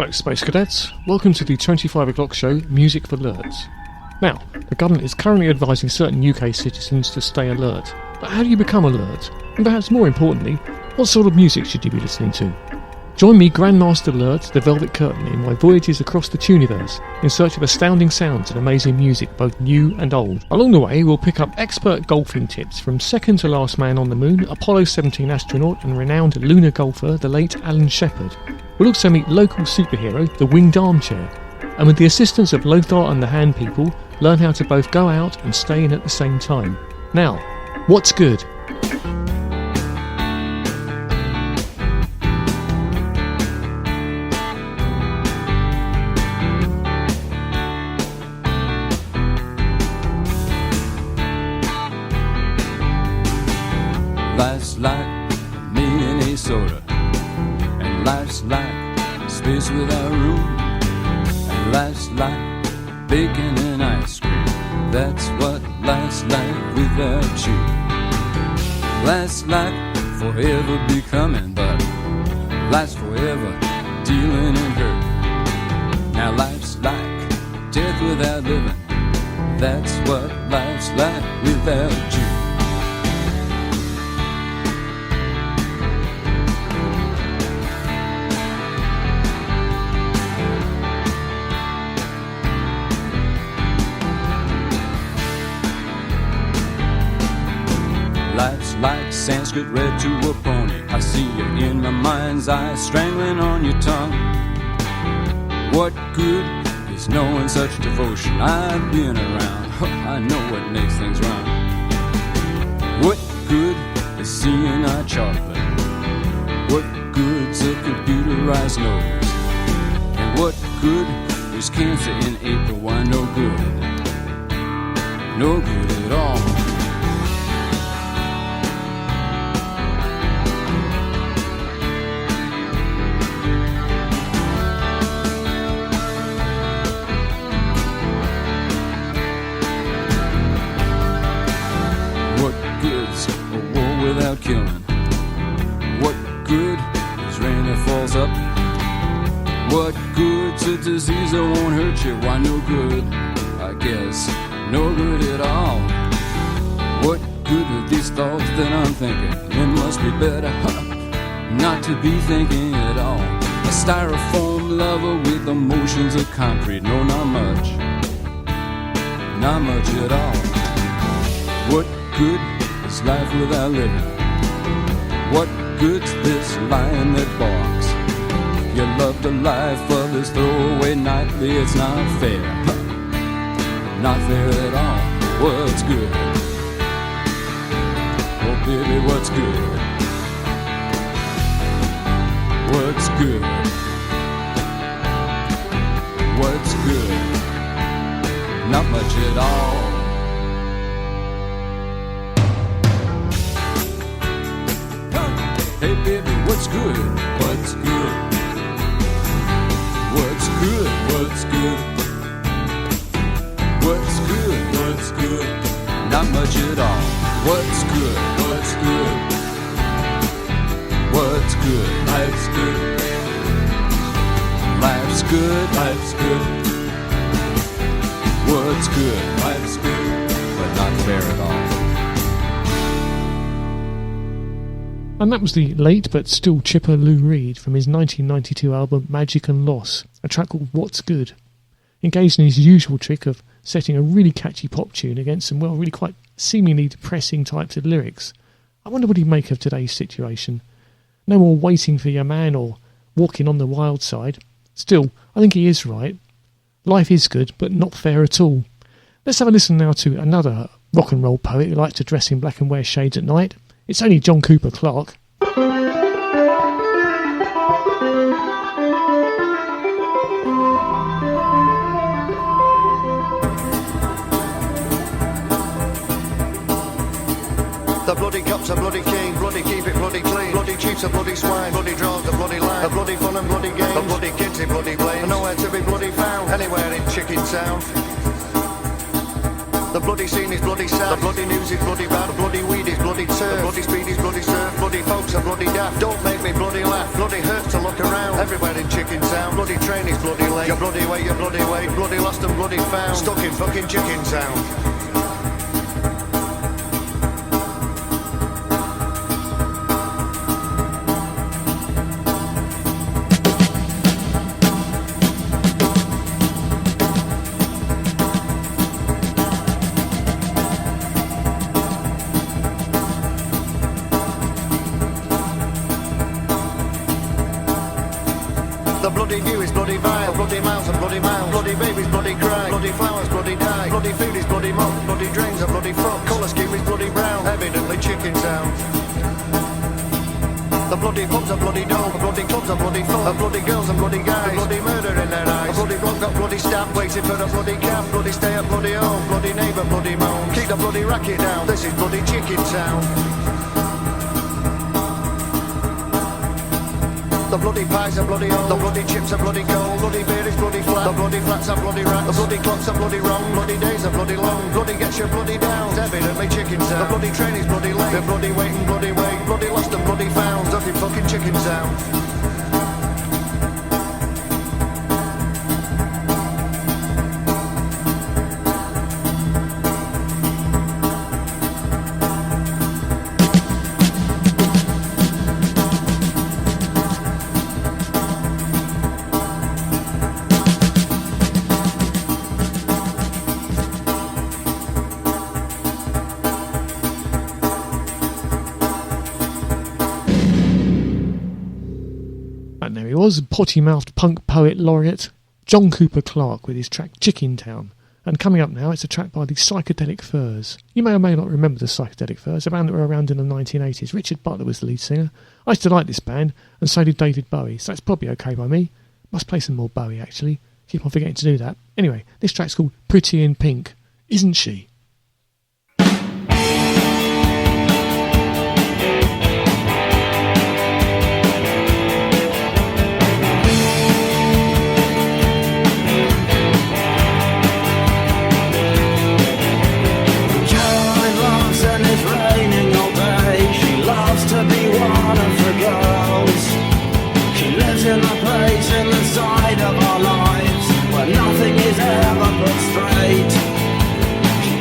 Hello Space Cadets, welcome to the 25 o'clock show Music for Lerts. Now, the government is currently advising certain UK citizens to stay alert, but how do you become alert? And perhaps more importantly, what sort of music should you be listening to? Join me, Grand Master Lert, the Velvet Curtain, in my voyages across the tooniverse in search of astounding sounds and amazing music, both new and old. Along the way, we'll pick up expert golfing tips from second to last man on the moon, Apollo 17 astronaut and renowned lunar golfer, the late Alan Shepard. We'll also meet local superhero, the Winged Armchair, and with the assistance of Lothar and the Hand People, learn how to both go out and stay in at the same time. Now, what's good? Life's like me and a soda, and life's like space without room, and life's like bacon and ice cream. That's what life's like without you. Life's like forever becoming, but life's forever dealing in hurt. Now life's like death without living. That's what life's like without you. Life's like Sanskrit read to a pony. I see you in my mind's eye, strangling on your tongue. What good is knowing such devotion? I've been around, I know what makes things wrong. What good is seeing our chocolate? What good's a computerized nose? And what good is cancer in April? Why, no good. No good at all. Without killing. What good is rain that falls up? What good's a disease that won't hurt you? Why, no good, I guess, no good at all. What good are these thoughts that I'm thinking? It must be better not to be thinking at all. A styrofoam lover with emotions of concrete. No, not much at all. What good is life without living? What good's this lion that barks? You love the life of this throwaway nightly. It's not fair, not fair at all. What's good? Oh baby, what's good? What's good? What's good? Not much at all. Hey baby, what's good? What's good? What's good? What's good? What's good? What's good? Not much at all. What's good? What's good? What's good? Life's good. Life's good. Life's good. What's good? Life's good. But not fair at all. And that was the late but still chipper Lou Reed from his 1992 album Magic and Loss, a track called What's Good. Engaged in his usual trick of setting a really catchy pop tune against some, well, really quite seemingly depressing types of lyrics. I wonder what he'd make of today's situation. No more waiting for your man or walking on the wild side. Still, I think he is right. Life is good, but not fair at all. Let's have a listen now to another rock and roll poet who likes to dress in black and wear shades at night. It's only John Cooper Clarke. The bloody cups are bloody keen, bloody keep it bloody clean, bloody chiefs are bloody swine, bloody drives are bloody land, a bloody fun and bloody games, the bloody kids in bloody blames, and nowhere to be bloody found, anywhere in Chicken Town. The bloody scene is bloody sad. The bloody news is bloody bad. The bloody weed is bloody turf. The bloody speed is bloody surf. Bloody folks are bloody daft. Don't make me bloody laugh. Bloody hurts to look around. Everywhere in Chicken Town. Bloody train is bloody late. You're bloody way, you're bloody way. Bloody lost and bloody found. Stuck in fucking Chicken Town. The bloody view is bloody vile, bloody mouths and bloody mouths, bloody babies bloody cry, bloody flowers bloody die, bloody food is bloody muck, bloody drains are bloody fuck, colour scheme is bloody brown, evidently Chicken Town. The bloody pubs are bloody dull, the bloody clubs are bloody full, the bloody girls and bloody guys, bloody murder in their eyes, the bloody bloke got bloody stabbed, waiting for the bloody cab, bloody stay at bloody home, bloody neighbour bloody moan, keep the bloody racket down, this is bloody Chicken Town. The bloody pies are bloody old, the bloody chips are bloody cold, bloody beer is bloody flat, the bloody flats are bloody right, the bloody clocks are bloody wrong, bloody days are bloody long, bloody gets you bloody down, it's evidently Chicken Town. The bloody train is bloody late, the bloody waiting bloody wait, bloody lost and bloody found, stuck in fucking Chicken Town. And there he was, potty-mouthed punk poet laureate John Cooper Clarke with his track Chicken Town. And coming up now, it's a track by the Psychedelic Furs. You may or may not remember the Psychedelic Furs, a band that were around in the 1980s. Richard Butler was the lead singer. I used to like this band, and so did David Bowie, so that's probably okay by me. Must play some more Bowie, actually. Keep on forgetting to do that. Anyway, this track's called Pretty in Pink. Isn't she? In a place in the side of our lives where nothing is ever put straight. She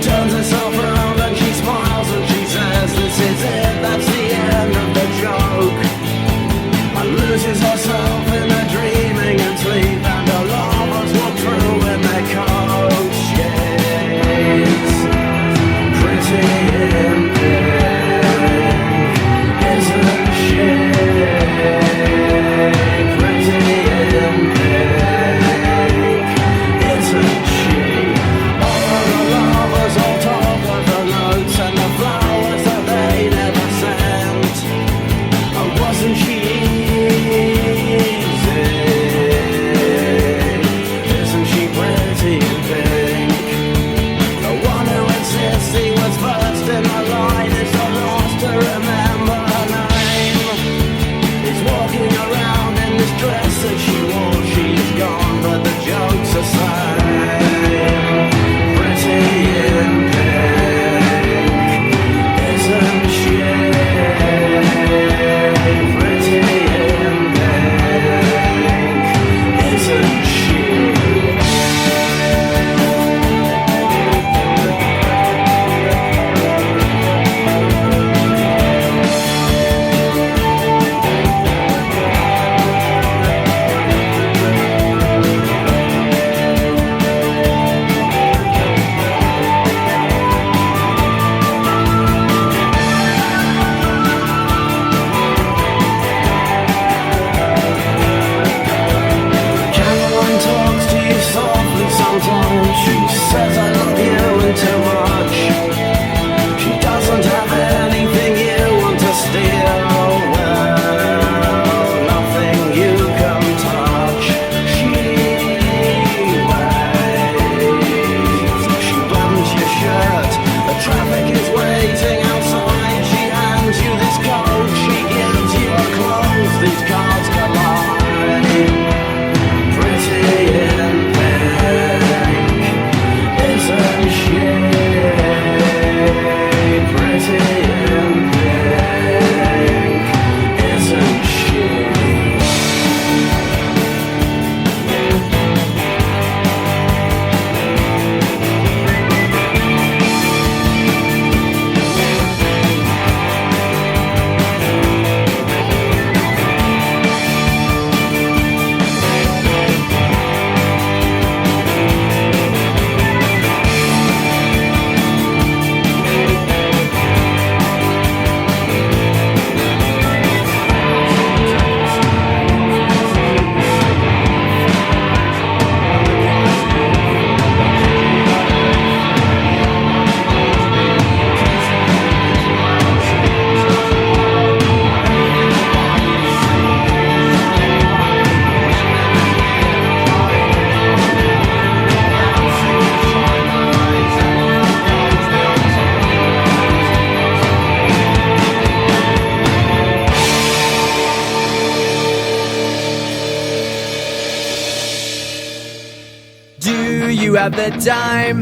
Do you have the time?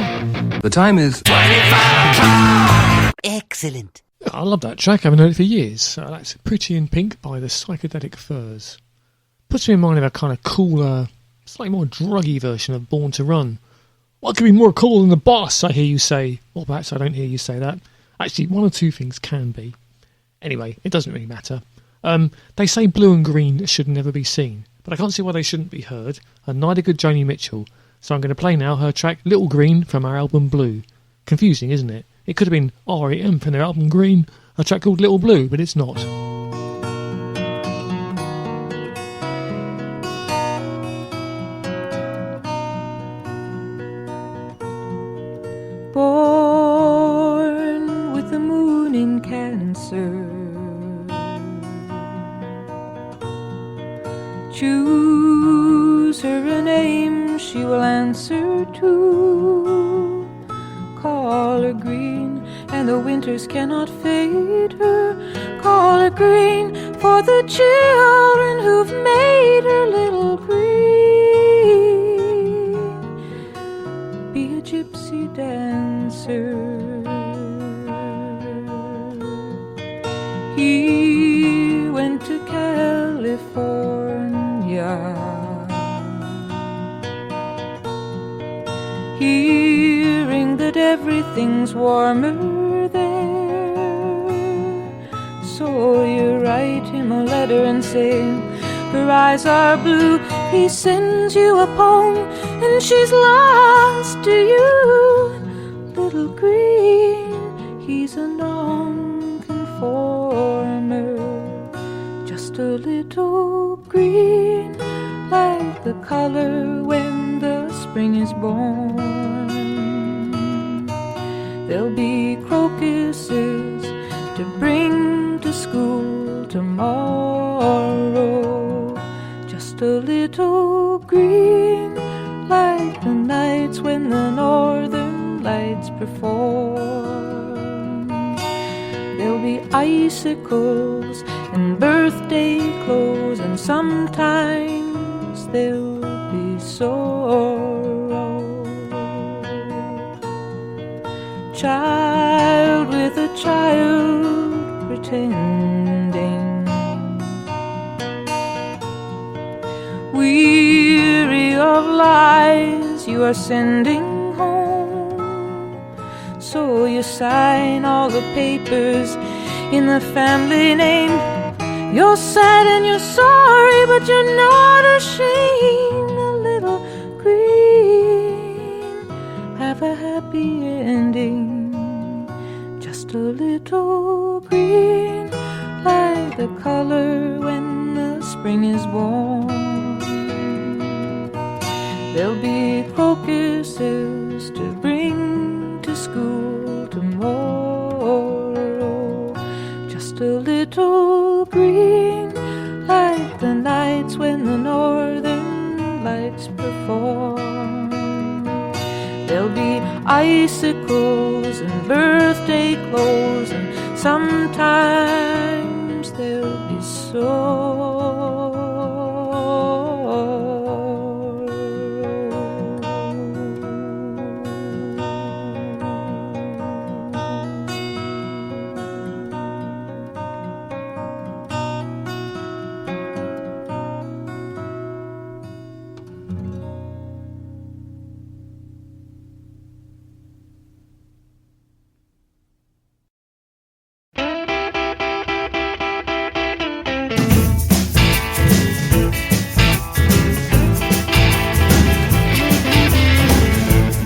The time is 25 o'clock! Excellent. I love that track, I haven't heard it for years. That's Pretty in Pink by the Psychedelic Furs. Puts me in mind of a kind of cooler, slightly more druggy version of Born to Run. What could be more cool than the boss, I hear you say? Or perhaps I don't hear you say that. Actually, one or two things can be. Anyway, it doesn't really matter. They say blue and green should never be seen, but I can't see why they shouldn't be heard, and neither could Joni Mitchell. So I'm going to play now her track Little Green from our album Blue. Confusing, isn't it? It could have been R.E.M. from their album Green, a track called Little Blue, but it's not. Born with the moon in Cancer, choose her a name she will answer to. Call her green, and the winters cannot fade her. Call her green for the children who've made her little green. Be a gypsy dancer. He went to California, hearing that everything's warmer there. So you write him a letter and say, her eyes are blue. He sends you a poem and she's lost to you. Little green, he's a non-conformer, just a little green, like the color when the spring is born. There'll be crocuses to bring to school tomorrow, just a little green, like the nights when the northern lights perform. There'll be icicles and birthday clothes, and sometimes there'll be sorrow. Child with a child pretending, weary of lies you are sending home. So you sign all the papers in the family name. You're sad and you're sorry, but you're not ashamed. A little green, have a happy ending. Just a little green, like the color when the spring is born. There'll be crocuses to bring to school tomorrow, just a little green, like the nights when the northern lights perform. There'll be icicles and birthday clothes, and sometimes there'll be sorrow.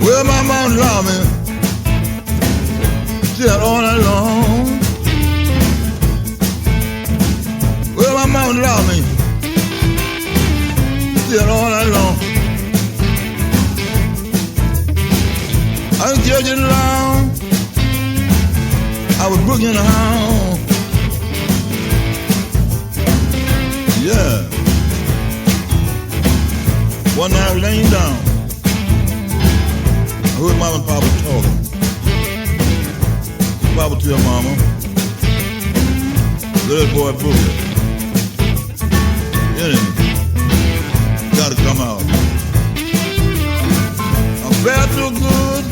Well, my mom loved me just all night long. Well, my mom loved me just all night long. I was judging around, I was booking around. Yeah. One night I was laying down, I heard Mama and Papa talking. Papa tell Mama, little boy boogie, enemy, gotta come out. I'm Felt so good.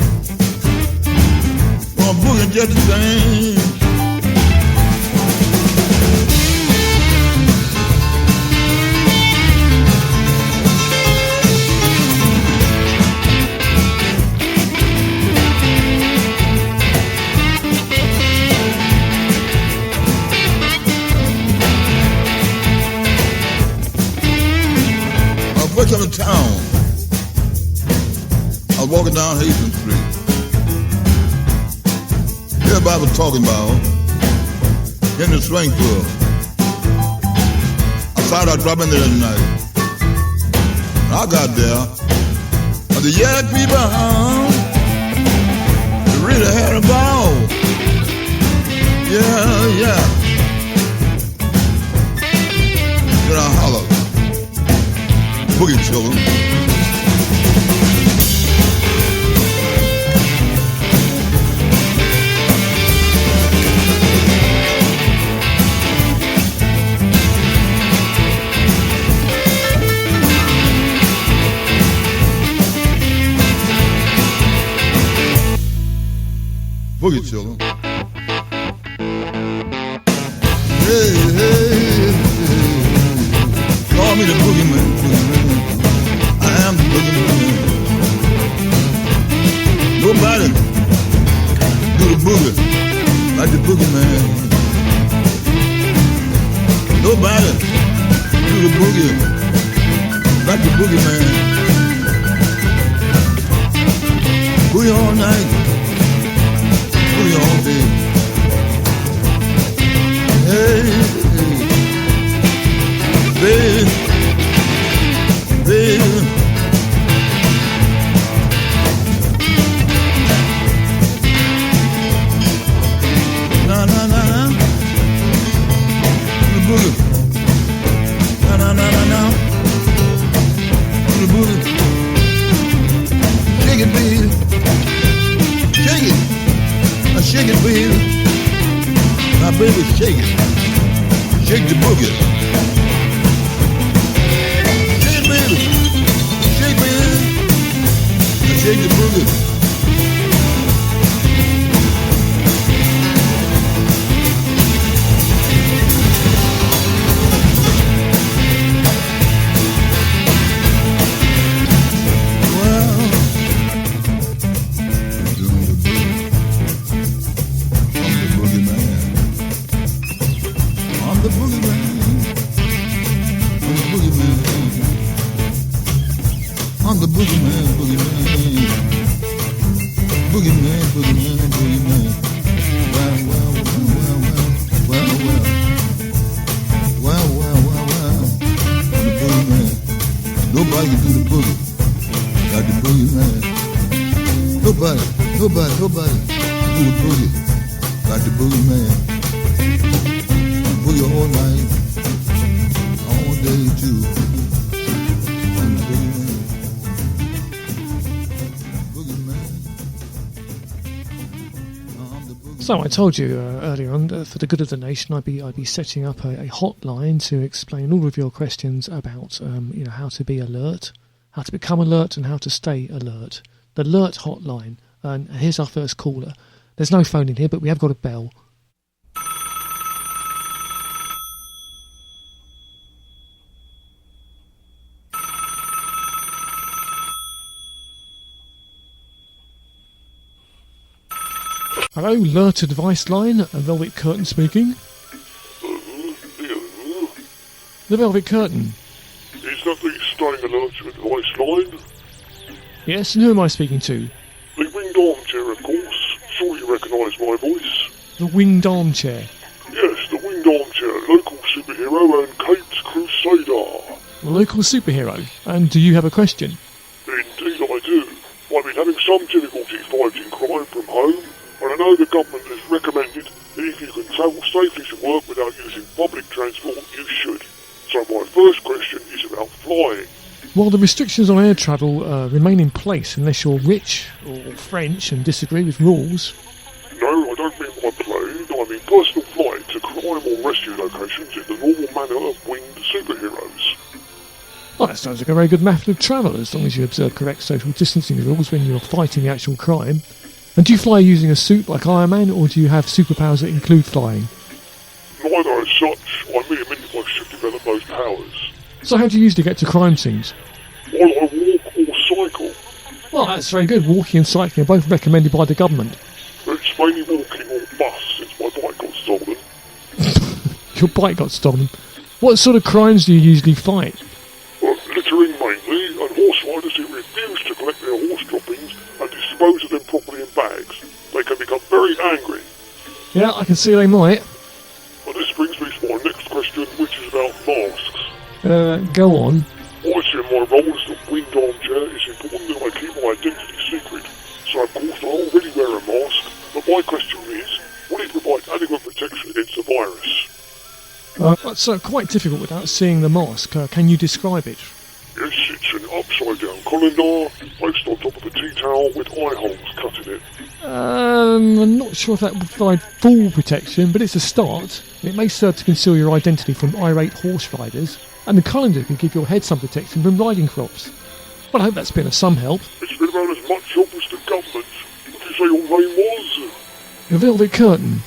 Gonna boogie just the same. First come to town, I was walking down Hastings Street. Everybody was talking about getting the swing club. I thought I'd drop in there tonight. When I got there, the young people, they really had a ball. Yeah. Then I hollered, boogie children. Boogie children. Hey. Call me the boogeyman. I am the boogeyman. Nobody do the boogie like the boogeyman. Nobody do the boogie like the boogeyman. Boogie all night, boogie all day. Hey, baby. Na the boogie. Na the boogie. Shake it, baby. Shake it. Now shake it, baby. Now baby, shake it. Shake the boogie. Shake the boogie. Well, I'm the boogie man. I'm the boogie man. Boogie man. Well. I'm the boogie man. Nobody can do the boogie like the boogie man. Nobody can do the boogie like the boogie man. Boogie all night, all day too. I'm the boogie man. So I told you earlier on that for the good of the nation, I'd be setting up a hotline to explain all of your questions about how to be alert, how to become alert, and how to stay alert. The Lert hotline. And here's our first caller. There's no phone in here, but we have got a bell. Hello, Lert Advice Line, Velvet Curtain speaking. The Velvet Curtain. Is that the Staying Alert Advice Line? Yes, and who am I speaking to? The Winged Armchair, of course. Sure you recognise my voice. The Winged Armchair. Yes, the Winged Armchair, local superhero and Capes Crusader. Local superhero. And do you have a question? Indeed I do. I've been having some difficulty fighting crime from home, and I know the government has recommended that if you can travel safely to work without using public transport, you should. So my first question is about flying. Well, the restrictions on air travel remain in place unless you're rich or French and disagree with rules. No, I don't mean by plane. I mean personal flight to crime or rescue locations in the normal manner of winged superheroes. Well, that sounds like a very good method of travel, as long as you observe correct social distancing rules when you're fighting the actual crime. And do you fly using a suit like Iron Man, or do you have superpowers that include flying? Neither as such. I merely meant I should develop those powers. So how do you usually get to crime scenes? While I walk or cycle. Well, that's very good. Walking and cycling are both recommended by the government. It's mainly walking or bus since my bike got stolen. Your bike got stolen. What sort of crimes do you usually fight? Littering mainly, and horse riders who refuse to collect their horse droppings and dispose of them properly in bags. They can become very angry. Yeah, I can see they might. And this brings me to my next question, which is about masks. Go on. Obviously, in my role as the Winged Armchair, it's important that I keep my identity secret. So, of course, I already wear a mask, but my question is, will it provide adequate protection against the virus? That's quite difficult without seeing the mask. Can you describe it? Yes, it's an upside-down colander placed on top of a tea towel with eye holes cut in it. I'm not sure if that will provide full protection, but it's a start. It may serve to conceal your identity from irate horse riders, and the colander can give your head some protection from riding crops. Well, I hope that's been of some help. It's been about as much help as the government. What did you say your name was? The Velvet Curtain.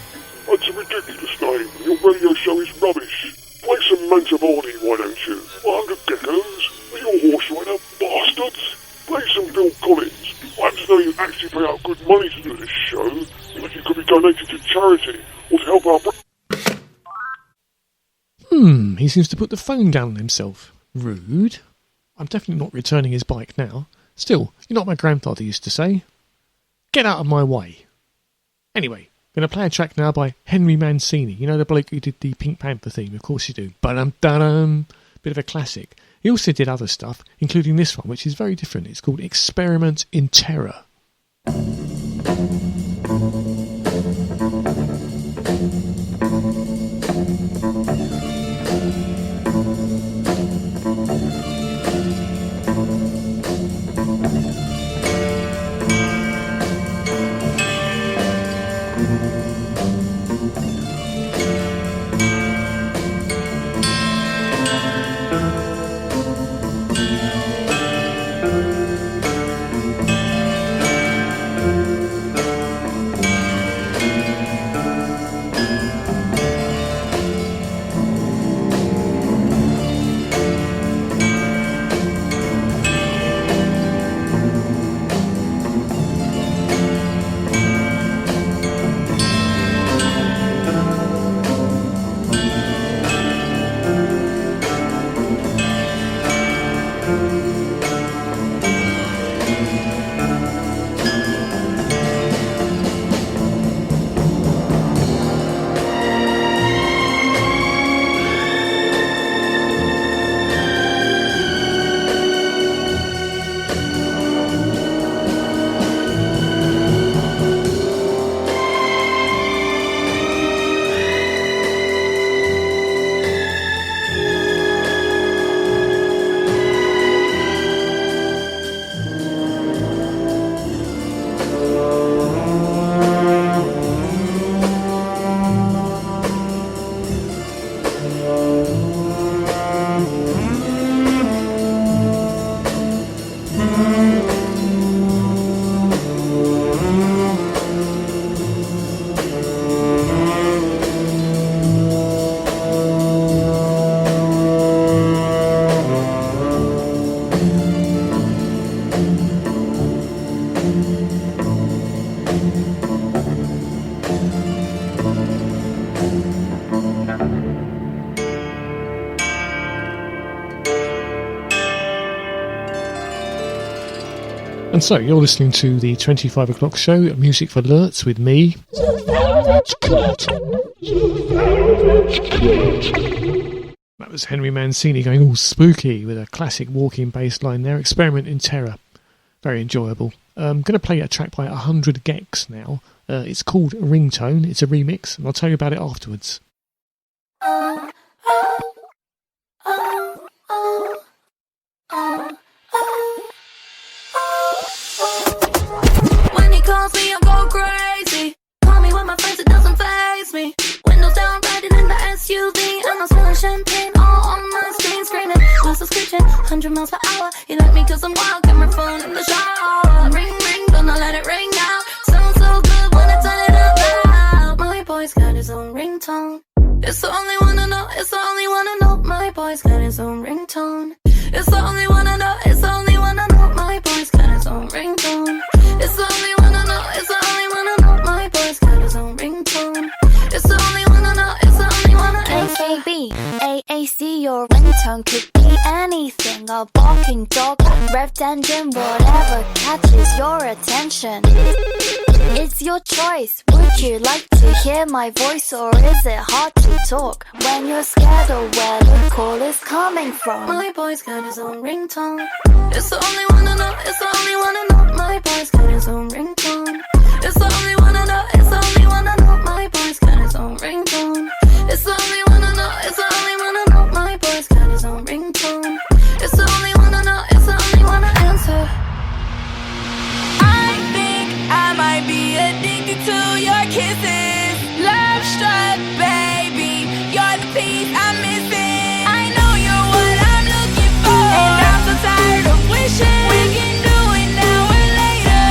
That's a ridiculous name. Your radio show is rubbish. Play some Mantovani, why don't you? 100 geckos? Are you a horse rider, bastards? Play some Phil Collins. I happen to know you actually pay out good money to do this show, like it could be donated to charity, or to help our... He seems to put the phone down on himself. Rude. I'm definitely not returning his bike now. Still, you're not my grandfather used to say. Get out of my way. Anyway, going to play a track now by Henry Mancini. You know the bloke who did the Pink Panther theme? Of course you do. Ba-dum-da-dum. Bit of a classic. He also did other stuff, including this one, which is very different. It's called Experiment in Terror. And so, you're listening to the 25 o'clock show, Music for Lerts, with me. That was Henry Mancini going all spooky with a classic walking bass line there. Experiment in Terror. Very enjoyable. I'm going to play a track by 100 Gex now. It's called Ringtone. It's a remix, and I'll tell you about it afterwards. When he calls me, I go crazy. Call me with my friends, it doesn't faze me. Windows down, riding in the SUV, and I'm smelling champagne all on my screen, screaming, wheels are screeching, 100 miles per hour. You like me cause I'm wild, got my phone in the shower. Ring, ring, gonna let it ring now. Sounds so good when I turn it up loud. My boy's got his own ringtone. It's the only one I know, it's the only one I know. My boy's got his own ringtone. It's the only one I know, it's the only one I know. My boy's got his own ringtone. It's the only one I know, it's the only one I know. My boy's got his own ringtone. It's the only one I know, it's the only one I know. AKB, AAC, your ringtone could be anything. A barking dog, revved engine, whatever catches your attention. It's your choice. Would you like to hear my voice, or is it hard to talk when you're scared of where the call is coming from? My boy's got his own ringtone. It's the only one I know, it's the only one I know. My boy's got his own ringtone. It's the only one I know, it's the only one I know. My boy's got his own ringtone. It's the only one I know, it's the only one I know. My boy's got his own ringtone. It's the only one I know, it's the only one I answer. I think I might be addicted to your kisses. Love struck, baby. You're the piece I'm missing. I know you're what I'm looking for, and I'm so tired of wishing we can do it now or later.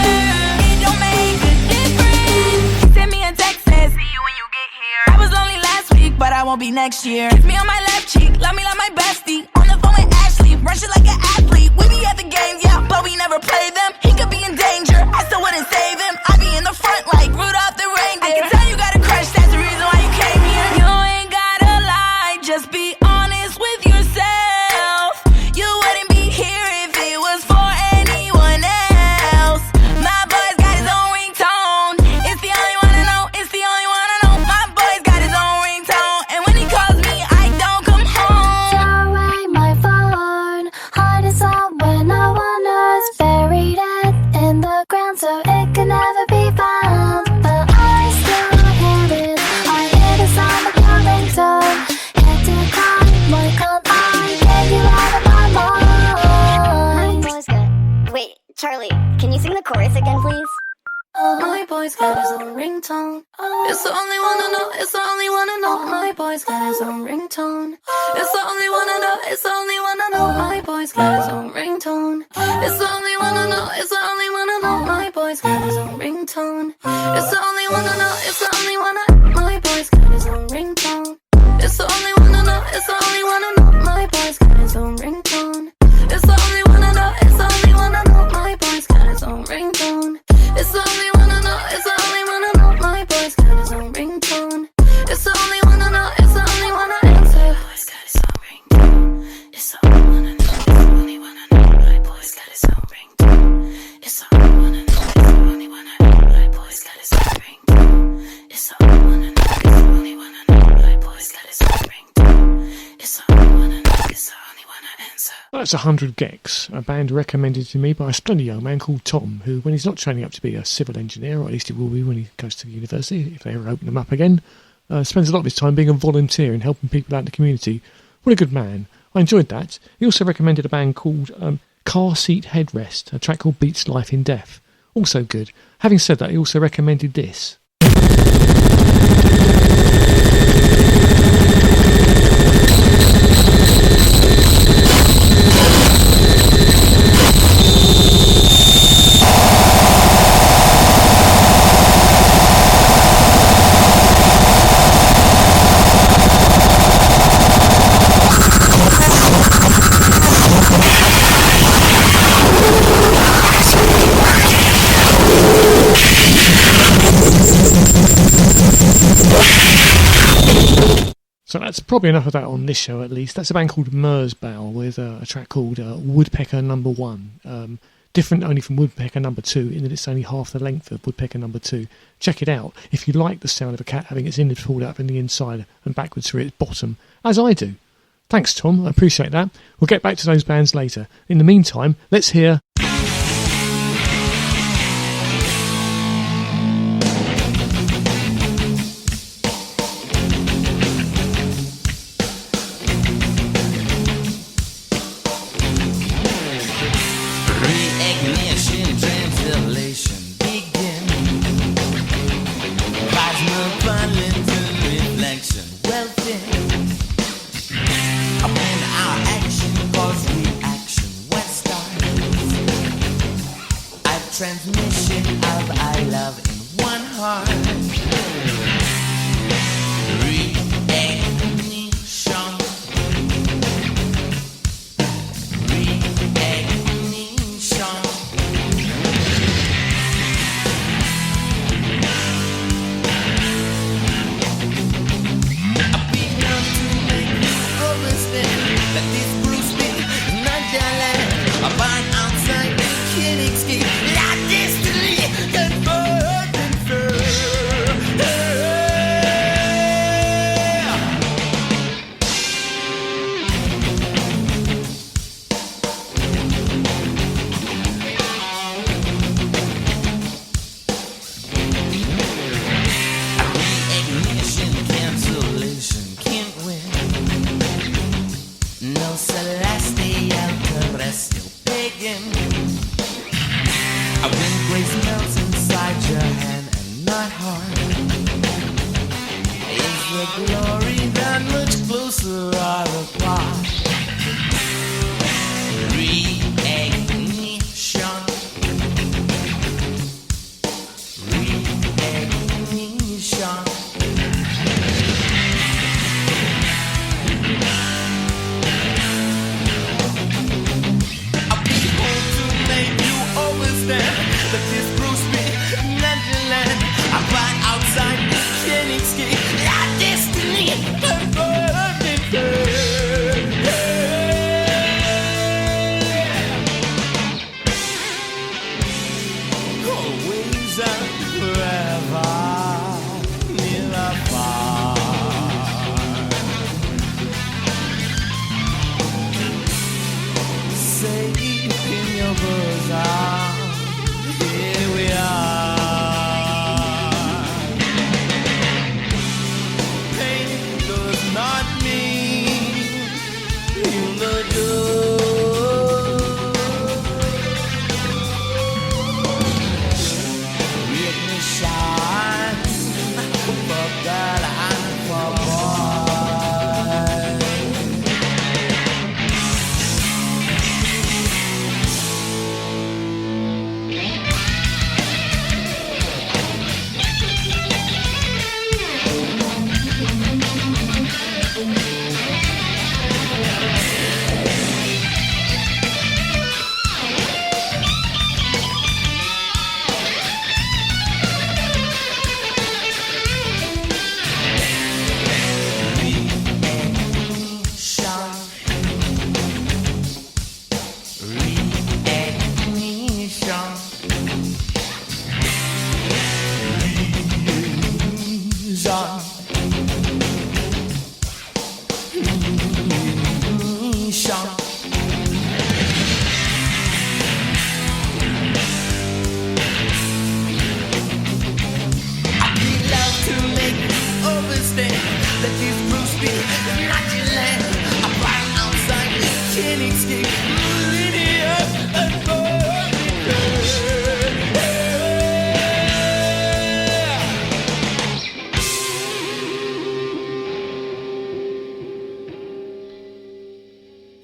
It don't make a difference. Send me a text, says see you when you get here. I was lonely last week, but I won't be next year. Kiss me on my left cheek, love me like my bestie. On the phone with Ashley, rush it like an athlete. We be at the games, yeah, but we never play them. He could be in danger, I still wouldn't save him. I'd be in the front like Rudolph the reindeer. I can tell you got a crush, that's the reason why you came here. You ain't gotta lie, just be honest with yourself. You wouldn't be here if it was for anyone else. My boy's got his own ringtone. It's the only one I know, it's the only one I know. My boy's got his own ringtone, and when he calls me, I don't come home. Throw away my phone, hide it somewhere no one knows. Buried it in the ground so it can never be found. But I still hear it, I hear the sound of your ringtone. Head to cry, why can't I get you out of my mind? My boy's good. Wait, Charlie, can you sing the chorus again, please? My boy's got his own ringtone. It's the only one I know, it's the only one I know. My boy's got his own ringtone. It's the only one I know, it's the only one I know. My boy's got his own ringtone. It's the only one I know, it's the only one I know. My boy's got his own ringtone. It's the only one I know, it's the only one I know. My boy's got his own ringtone. It's the only one I know, it's the only one I know. My boy's got his own ringtone. It's the only one I know, it's the only one I know. My boy's got his own ringtone. It's the only one I know, it's the only one I know. My boy's got his own ringtone. It's the only one I know, it's the only one I answer. My boy's got his own ringtone. It's the only one I know, it's the only one I know. My boy's got his own ringtone. It's the only one I know, it's the only one I know. My boy's got his own ringtone. It's the only one I know, it's the only one I know. My boy's got his own ringtone. It's the only one I know, it's the only one I answer. That's 100 Gex, a band recommended to me by a splendid young man called Tom, who, when he's not training up to be a civil engineer, or at least he will be when he goes to the university, if they ever open them up again, spends a lot of his time being a volunteer and helping people out in the community. What a good man. I enjoyed that. He also recommended a band called Car Seat Headrest, a track called Beats Life in Death. Also good. Having said that, he also recommended this. So that's probably enough of that on this show, at least. That's a band called Mersbow with a track called Woodpecker Number 1. Different only from Woodpecker Number 2 in that it's only half the length of Woodpecker Number 2. Check it out if you like the sound of a cat having its innards pulled out from the inside and backwards through its bottom, as I do. Thanks, Tom. I appreciate that. We'll get back to those bands later. In the meantime, let's hear... When our action cause reaction, of I love in one heart. Reignition. Reignition. I've begun to make you understand that this Bruce Lee is not your land. I find outside the killing scheme. Like destiny confirmed and firm. Reignition, cancellation, can't win. No celestial, terrestrial pagan. When grace melts inside your hand and not heart, is the glory that much closer or apart? Reignition. Reignition. I'll be home to make you understand that this Bruce Lee, not your land. I find outside the killing scheme. Like destiny, confirmed and always and forever, near or far. Safe in your bosom, here we are. Pain does not mean you look good. Reignition, for girl and for boy.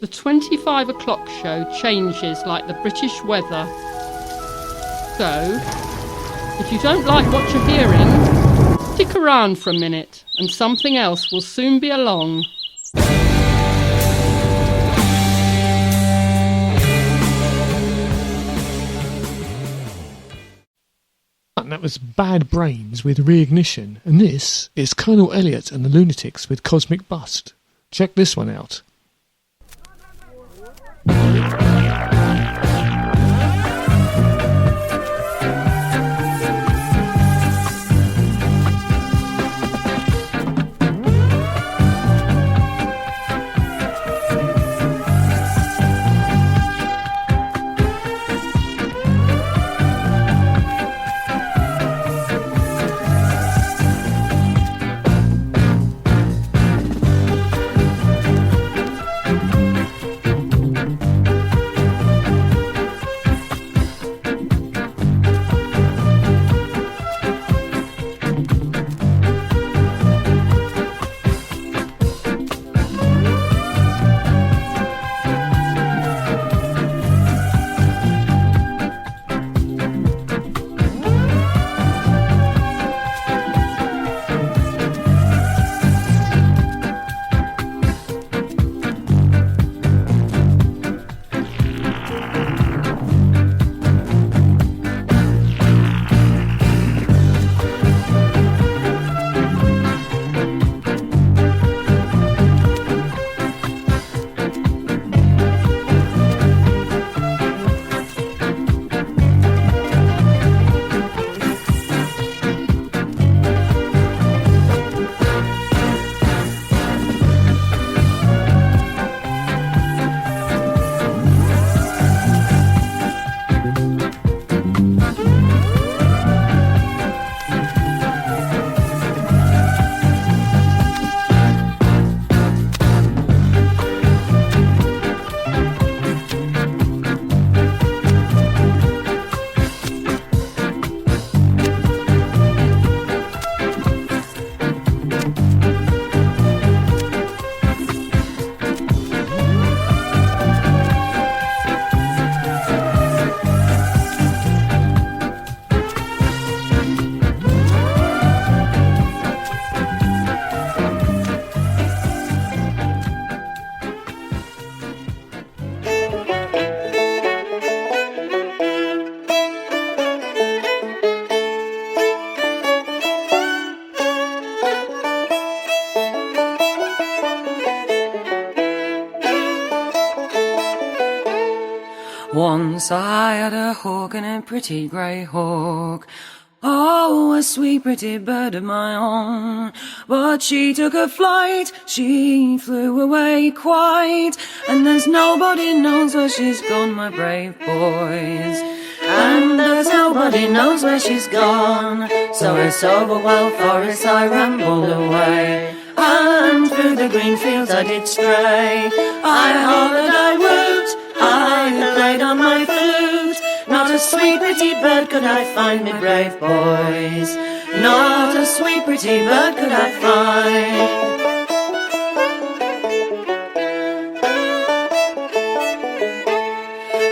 The 25 o'clock show changes like the British weather. So, if you don't like what you're hearing, stick around for a minute and something else will soon be along. And that was Bad Brains with Reignition, and this is Colonel Elliot and the Lunatics with Cosmic Bust. Check this one out. Once I had a hawk and a pretty grey hawk. Oh, a sweet pretty bird of my own. But she took a flight, she flew away quite, and there's nobody knows where she's gone, my brave boys. And there's nobody knows where she's gone. So it's over wild forest I rambled away, and through the green fields I did stray. I hollered, I whooped, I played on my flute. Not a sweet pretty bird could I find, me brave boys. Not a sweet pretty bird could I find.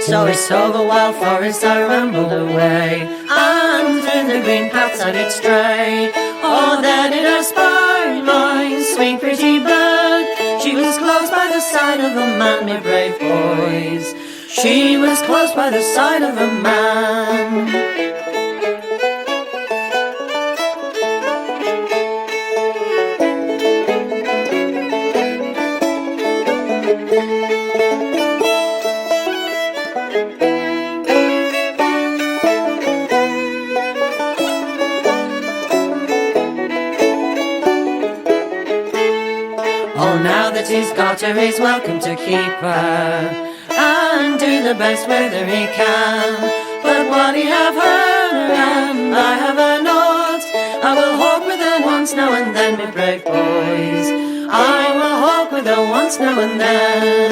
So it's over wild forest I rambled away, and through the green paths I did stray. Oh, there did I spy my sweet pretty bird. She was close by the side of a man, me brave boys. She was close by the side of a man. Oh, now that he's got her, he's welcome to keep her, and do the best with her he can. But what he have her, and I have her not. I will hawk with her once now and then, me brave boys. I will hawk with her once now and then.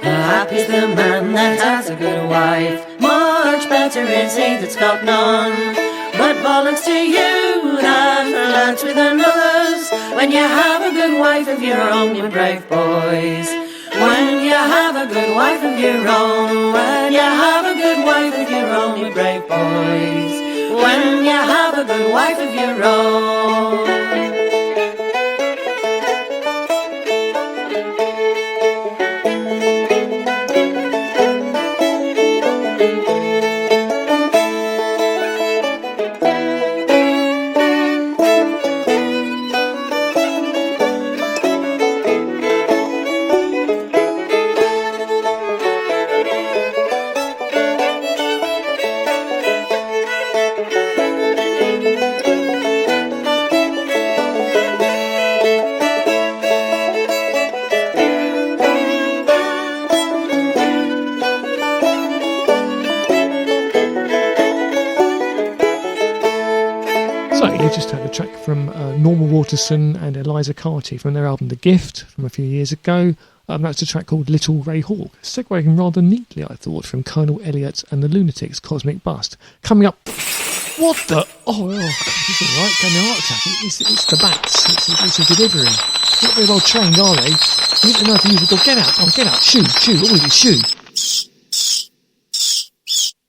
Happy's the man that has a good wife. Much better is he that's got none. But bollocks to you that flirts with another's, when you have a good wife of your own, you brave boys. When you have a good wife of your own, when you have a good wife of your own, you brave boys. When you have a good wife of your own. From Norma Waterson and Eliza Carty from their album The Gift from a few years ago. That's a track called Little Grey Hawk, segueing rather neatly, I thought, from Colonel Elliot and the Lunatics' Cosmic Bust. Coming up... What the... Oh, it's alright, getting an heart attack. It's the bats. It's a delivery. Not very well trained, are they? You need to know how to use the door. Get out, get out. Shoo, all of you, shoo.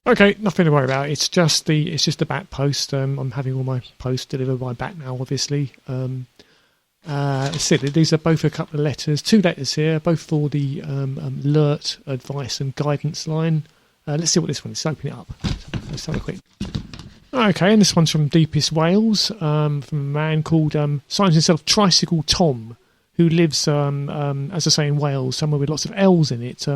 Okay, nothing to worry about. It's just the bat post. I'm having all my posts delivered by bat now, obviously. Silly. These are both a couple of letters, 2 letters here, both for the Lert advice and guidance line. Let's see what this one is. Let's open it up. Let's have a quick. Okay, and this one's from Deepest Wales, from a man called signs himself Tricycle Tom, who lives, as I say, in Wales, somewhere with lots of L's in it.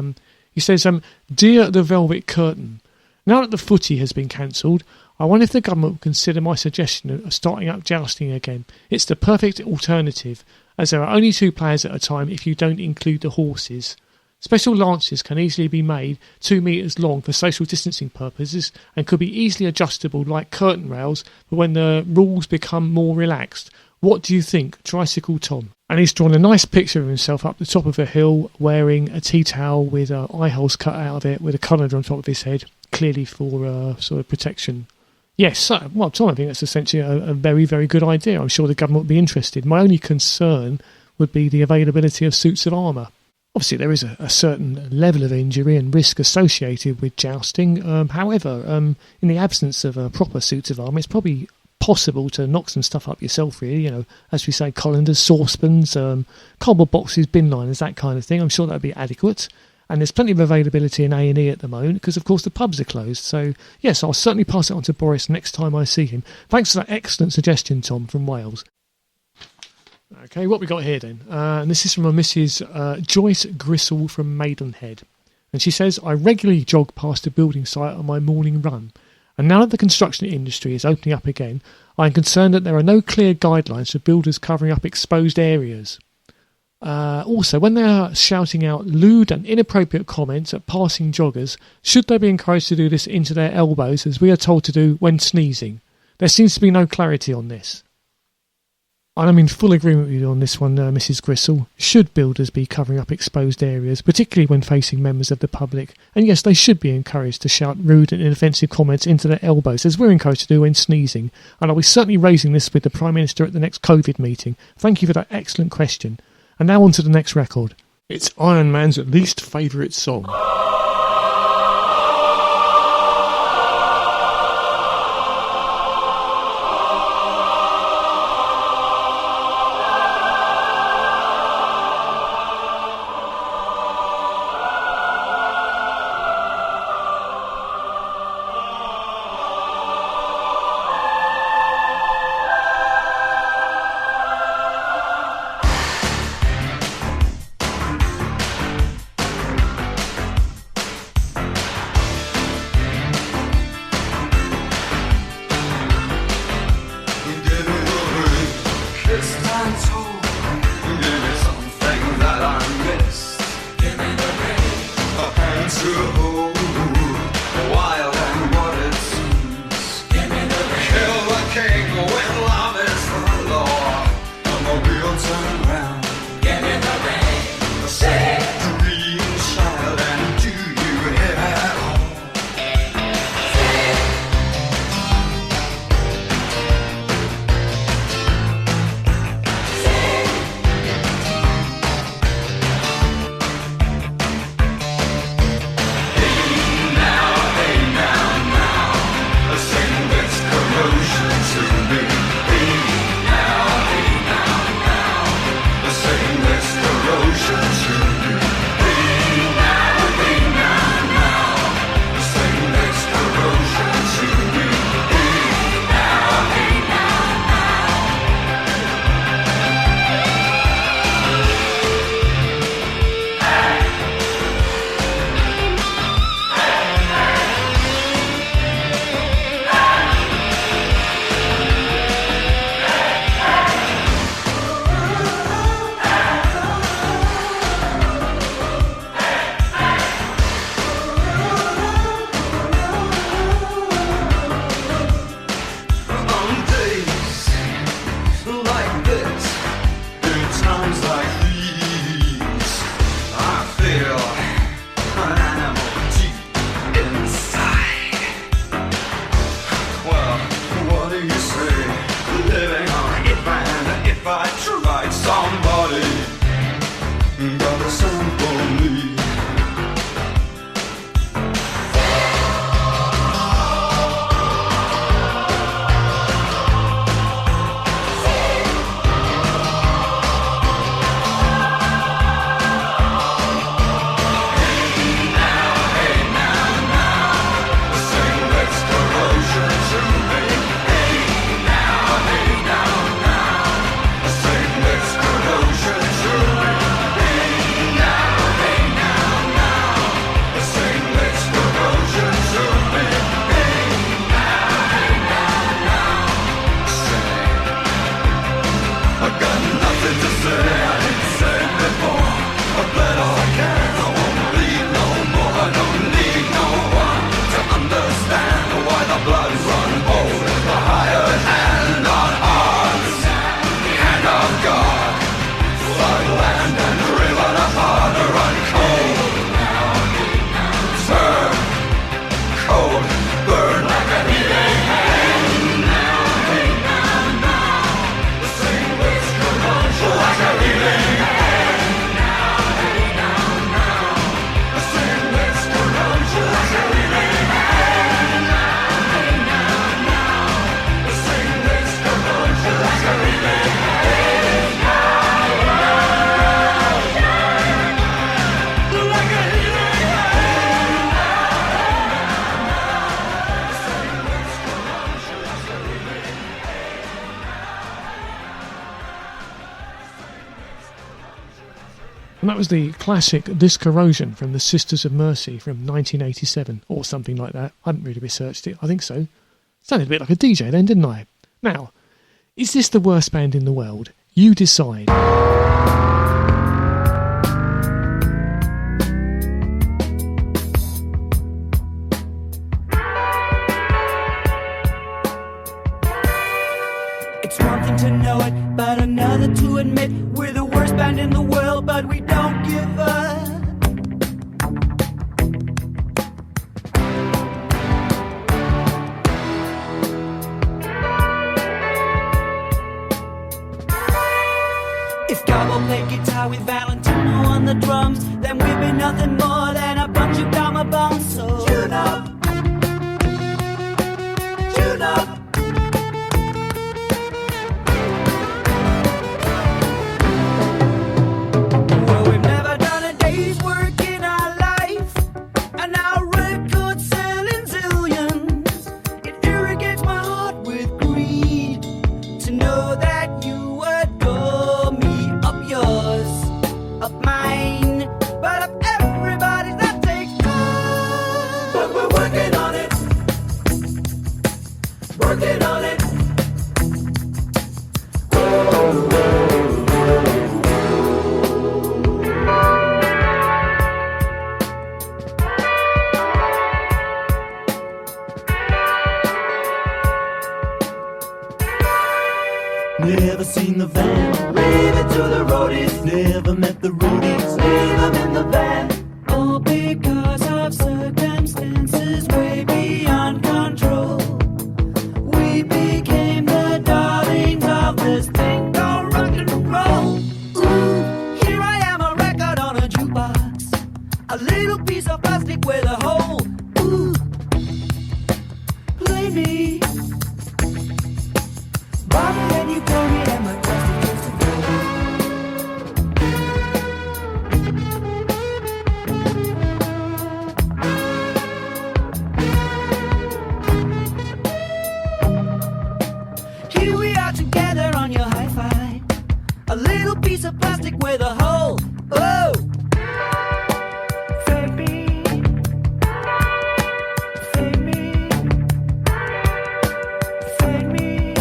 He says, "Dear the Velvet Curtain. Now that the footy has been cancelled, I wonder if the government will consider my suggestion of starting up jousting again. It's the perfect alternative, as there are only 2 players at a time if you don't include the horses. Special lances can easily be made 2 metres long for social distancing purposes and could be easily adjustable like curtain rails for when the rules become more relaxed. What do you think? Tricycle Tom." And he's drawn a nice picture of himself up the top of a hill wearing a tea towel with eye holes cut out of it with a colander on top of his head, clearly for sort of protection. Yes, well, Tom, I think that's essentially a very, very good idea. I'm sure the government would be interested. My only concern would be the availability of suits of armour. Obviously, there is a certain level of injury and risk associated with jousting. However, in the absence of proper suits of armour, it's probably possible to knock some stuff up yourself, really. You know, as we say, colanders, saucepans, cardboard boxes, bin liners, that kind of thing. I'm sure that would be adequate. And there's plenty of availability in A&E at the moment because, of course, the pubs are closed. So, yes, I'll certainly pass it on to Boris next time I see him. Thanks for that excellent suggestion, Tom, from Wales. Okay, what we got here then? And this is from a Mrs. Joyce Gristle from Maidenhead. And she says, I regularly jog past a building site on my morning run. And now that the construction industry is opening up again, I am concerned that there are no clear guidelines for builders covering up exposed areas. Also, when they are shouting out lewd and inappropriate comments at passing joggers, should they be encouraged to do this into their elbows, as we are told to do when sneezing? There seems to be no clarity on this. And I'm in full agreement with you on this one, Mrs. Gristle. Should builders be covering up exposed areas, particularly when facing members of the public? And yes, they should be encouraged to shout rude and inoffensive comments into their elbows, as we're encouraged to do when sneezing. And I'll be certainly raising this with the Prime Minister at the next COVID meeting. Thank you for that excellent question. And now on to the next record. It's Iron Man's least favourite song. And that was the classic This Corrosion from the Sisters of Mercy from 1987, or something like that. I haven't really researched it. I think so. Sounded a bit like a DJ then, didn't I? Now, is this the worst band in the world? You decide. It's one thing to know it, but another to admit we're the worst band in the world, but we don't give up. If Gabo played guitar with Valentino on the drums, then we'd be nothing more than a bunch of Dharma bums. So tune up, tune up. Never seen the van, leave it to the roadies. Never met the roadies, leave them in the van. All because of circumstances way beyond control. We became the darlings of this thing called rock and roll. Ooh, here I am, a record on a jukebox, a little piece of plastic with a hole. Ooh, play me. Bobby, and you call me and my plastic is to go. Here we are together on your hi-fi, a little piece of plastic with a hole. Oh, fade me, fade me, fade me.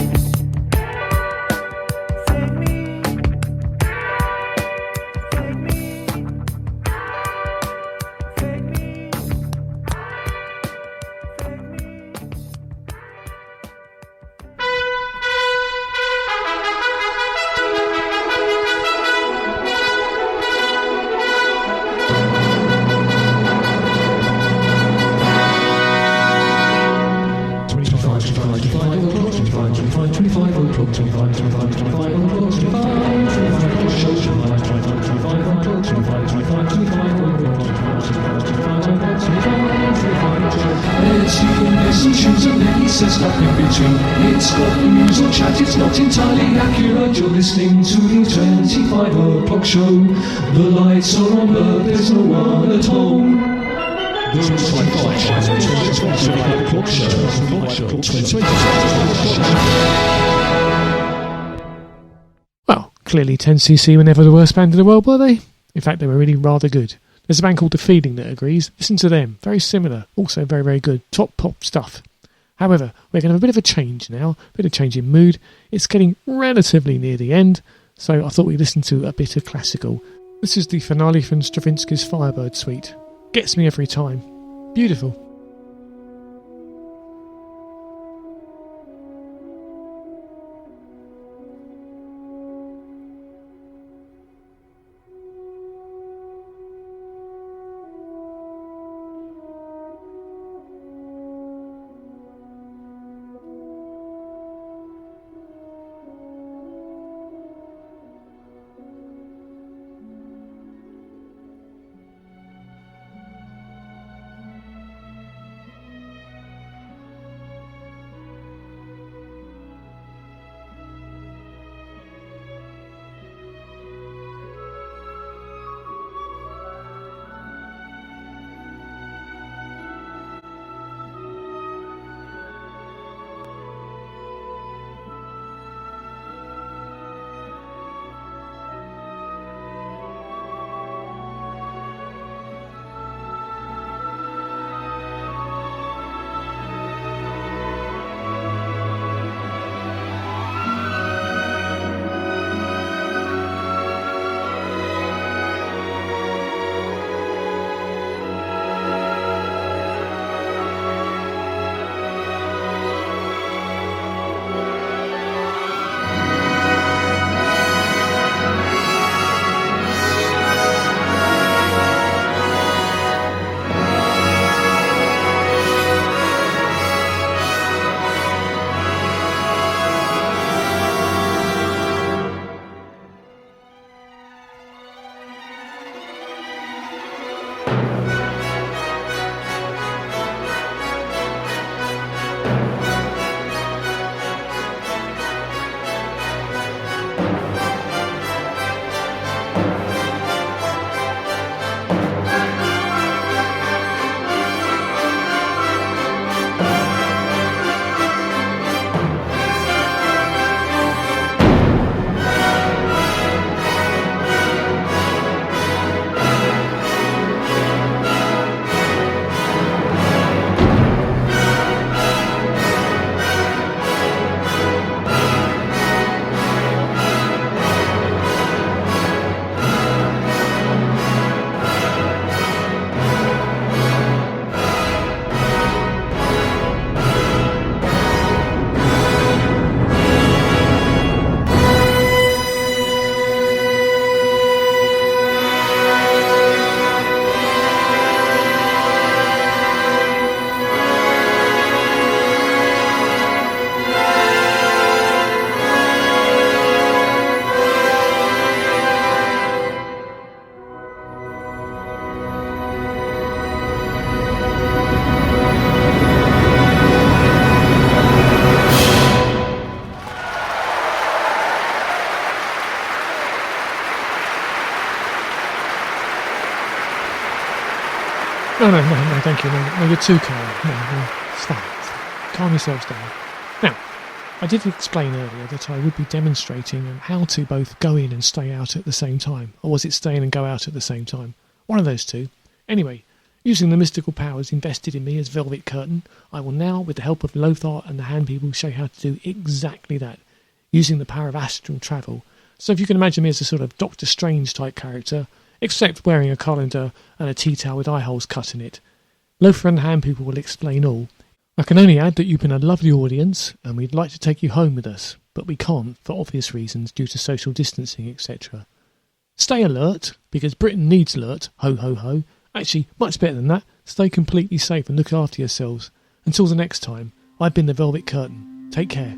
It's got the news or chat, it's not entirely accurate. You're listening to the 25 o'clock show. The lights are on, but there's no one at home. The 25 o'clock show. Well, clearly 10cc were never the worst band in the world, were they? In fact, they were really rather good. There's a band called The Feeling that agrees. Listen to them. Very similar. Also very, very good. Top pop stuff. However, we're going to have a bit of a change now, a bit of change in mood. It's getting relatively near the end, so I thought we'd listen to a bit of classical. This is the finale from Stravinsky's Firebird Suite. Gets me every time. Beautiful. No, thank you. No, you're too kind. No, stop. Calm yourselves down. Now, I did explain earlier that I would be demonstrating how to both go in and stay out at the same time. Or was it stay in and go out at the same time? One of those two. Anyway, using the mystical powers invested in me as Velvet Curtain, I will now, with the help of Lothar and the Hand People, show you how to do exactly that, using the power of astral travel. So if you can imagine me as a sort of Doctor Strange type character, except wearing a colander and a tea towel with eye holes cut in it. Lothar and the Hand People will explain all. I can only add that you've been a lovely audience, and we'd like to take you home with us, but we can't, for obvious reasons, due to social distancing, etc. Stay alert, because Britain needs alert, ho ho ho. Actually, much better than that, stay completely safe and look after yourselves. Until the next time, I've been the Velvet Curtain. Take care.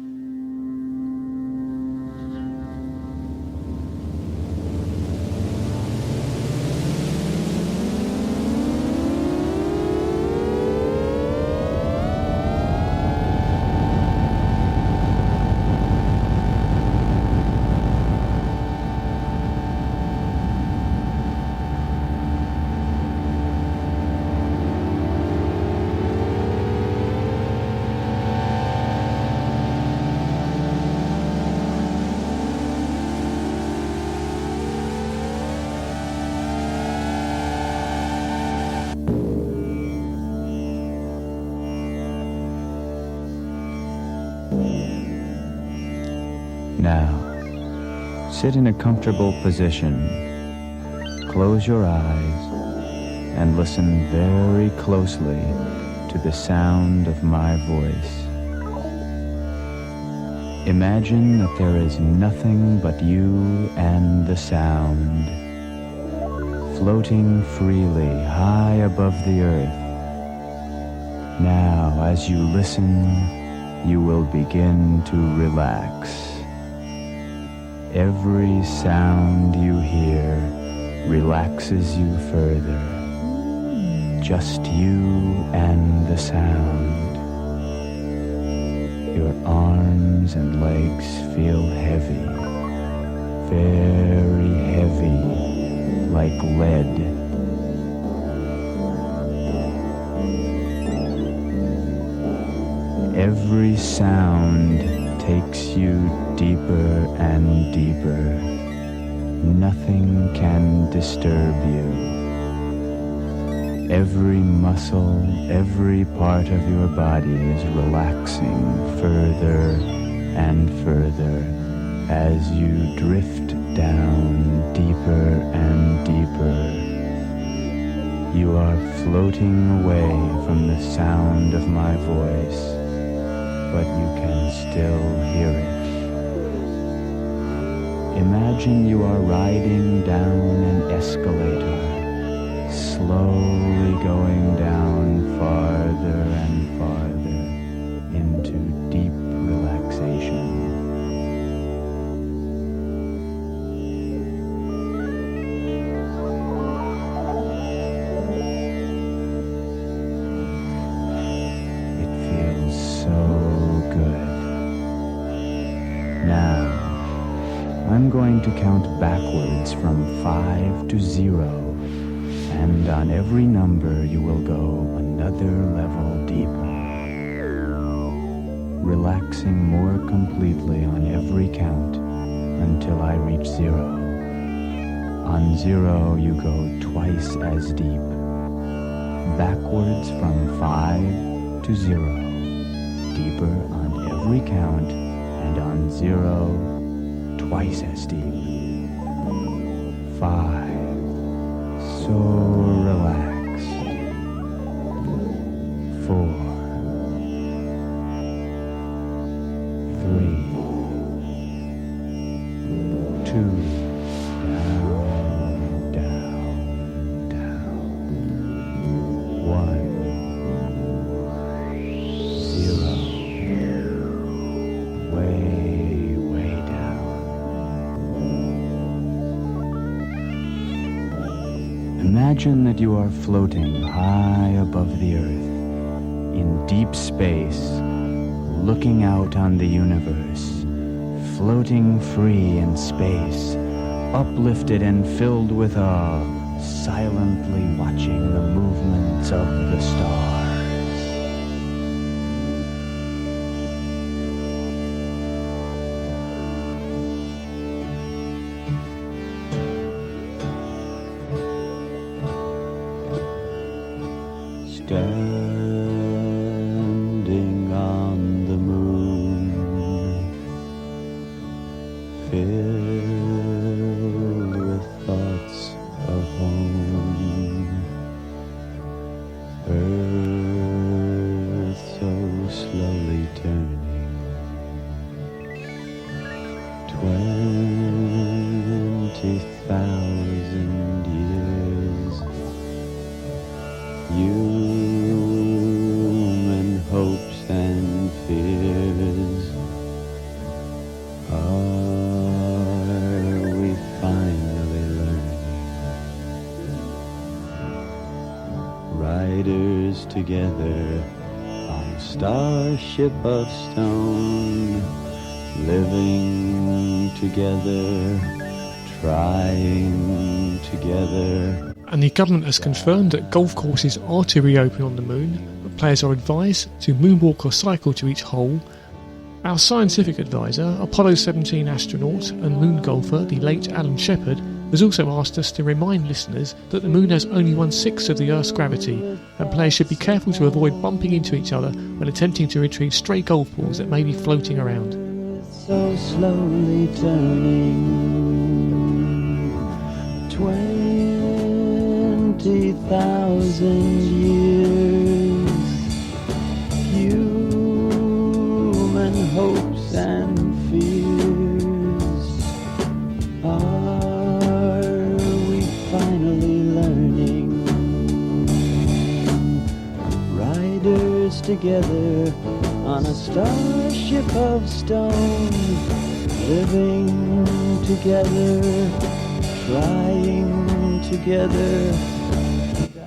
Now, sit in a comfortable position, close your eyes, and listen very closely to the sound of my voice. Imagine that there is nothing but you and the sound, floating freely high above the earth. Now, as you listen, you will begin to relax. Every sound you hear relaxes you further. Just you and the sound. Your arms and legs feel heavy, very heavy, like lead. Every sound takes you deeper and deeper. Nothing can disturb you. Every muscle, every part of your body is relaxing further and further as you drift down deeper and deeper. You are floating away from the sound of my voice, but you can still hear it. Imagine you are riding down an escalator, slowly going down farther and farther into deep relaxation. It feels so good. Now, I'm going to count backwards from 5 to 0, and on every number you will go another level deeper, relaxing more completely on every count until I reach 0. On 0 you go twice as deep, backwards from 5 to 0, deeper on every count, and on 0 twice as deep. 5. So relaxed. 4. 3. 2. Down, down, down. 1. 0. Way down. Imagine that you are floating high above the earth, in deep space, looking out on the universe, floating free in space, uplifted and filled with awe, silently watching the movements of the stars. Standing on the moon, filled with thoughts of home, Earth so slowly turning, 20,000 years. Human hopes and fears. Are we finally learning? Riders together on a starship of stone, living together, trying together. And the government has confirmed that golf courses are to reopen on the moon, but players are advised to moonwalk or cycle to each hole. Our scientific advisor, Apollo 17 astronaut and moon golfer, the late Alan Shepard, has also asked us to remind listeners that the moon has only 1/6 of the Earth's gravity, and players should be careful to avoid bumping into each other when attempting to retrieve stray golf balls that may be floating around. So slowly turning, 20,000 years. Human hopes and fears. Are we finally learning? Riders together on a starship of stone, living together, trying together.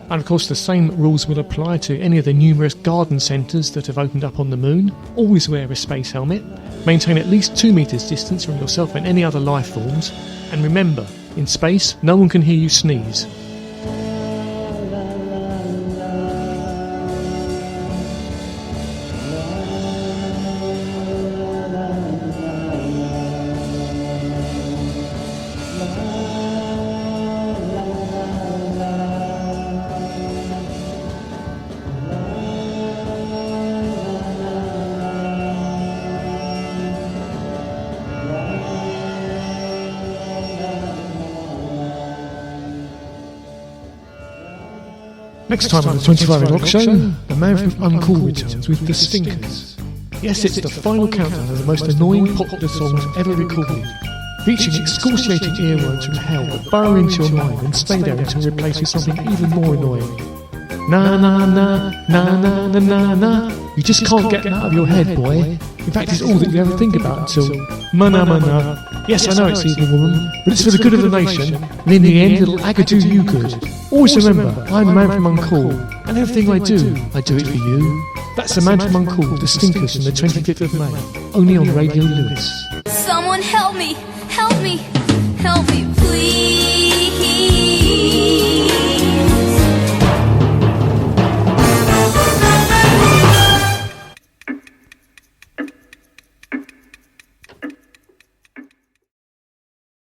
And of course the same rules will apply to any of the numerous garden centres that have opened up on the moon. Always wear a space helmet, maintain at least 2 metres distance from yourself and any other life forms, and remember, in space no one can hear you sneeze. Next time on the 25 O'Clock Show, the man from Uncool returns with The Stinkers. Yes, it's the final countdown of the most annoying popular songs ever recorded, featuring excruciating earworms from hell that burrow into your mind and stay there until replaced with something even more annoying. Na na na, na na na na na. You just can't get that out of your head, boy. In fact, it's all that you ever think about until mana mana. Yes, I know it's evil, woman, but it's for the good of the nation, and in the end it'll do you good. Always remember, I'm the man from Uncool, and everything I do it for you. That's the man from Uncool, The Stinkers, from the 25th of May, only on Radio Lewes. Someone help me, help me, help me, please.